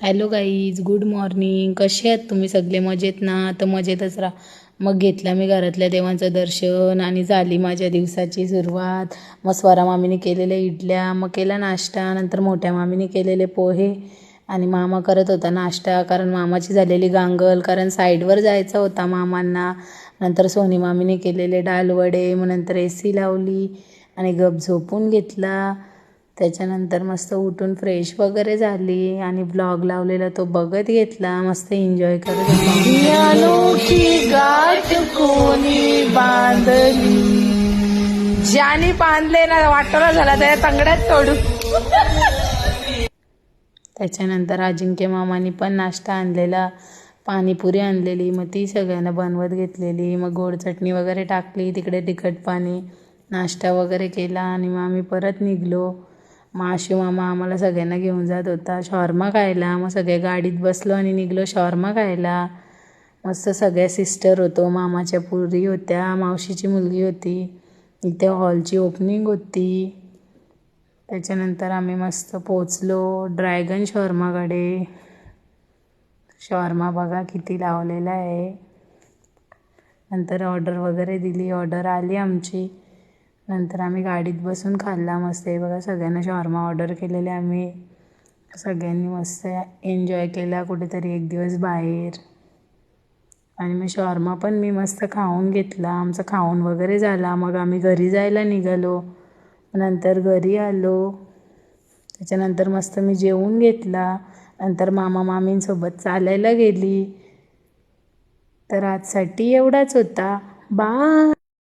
Hello guys, good morning. कसे आहात तुम्ही सगळे? मजेत ना? तर मजेतच राहा. मग घेतला मी घरातल्या देवांचं दर्शन आणि झाली माझ्या दिवसाची सुरुवात. मग स्वरा मामीने केलेल्या इडल्या, मग केला नाश्ता. नंतर मोठ्या मामीने केलेले पोहे आणि मामा करत होता नाश्ता, कारण मामाची झालेली गांगल, कारण साईडवर जायचा होता मामांना. नंतर सोनी मामीने केलेले डाल वडे. मग नंतर AC लावली आणि गप झोपून घेतला. त्याच्यानंतर मस्त उठून फ्रेश वगैरे झाली आणि ब्लॉग लावलेला तो बघत घेतला. मस्त एन्जॉय करत होता. अनोखी गाठ कोणी बांधली, ज्याने बांधले ना वाटोळा झाला त्या तंगड्यात तोडू. त्याच्यानंतर अजिंक्य मामानी पण नाश्ता आणलेला, पाणीपुरी आणलेली. मग ती सगळ्यांना बनवत घेतलेली. मग गोड चटणी वगैरे टाकली, तिकडे तिखट पाणी, नाश्ता वगैरे केला आणि मग आम्ही परत निघलो. मग आशू मामा आम्हाला सगळ्यांना घेऊन जात होता शॉर्मा खायला. मग सगळे गाडीत बसलो आणि निघलो शॉर्मा खायला. मस्त सगळ्या सिस्टर होतो, मामाच्या पुरी होत्या, मावशीची मुलगी होती, इथे हॉलची ओपनिंग होती. त्याच्यानंतर आम्ही मस्त पोचलो ड्रॅगन शॉर्माकडे. शॉर्मा बघा किती लावलेला आहे. नंतर ऑर्डर वगैरे दिली, ऑर्डर आली आमची. नंतर आम्ही गाडीत बसून खाल्ला मस्त. हे बघा सगळ्यांना शॉर्मा ऑर्डर केलेले आम्ही. सगळ्यांनी मस्त एन्जॉय केला कुठेतरी एक दिवस बाहेर. आणि मग शॉर्मा पण मी मस्त खाऊन घेतला. आमचं खाऊन वगैरे झाला. मग आम्ही घरी जायला निघालो. नंतर घरी आलो. त्याच्यानंतर मस्त मी जेवून घेतला. नंतर मामा मामींसोबत चालायला गेली. तर आजसाठी एवढाच होता. बाय.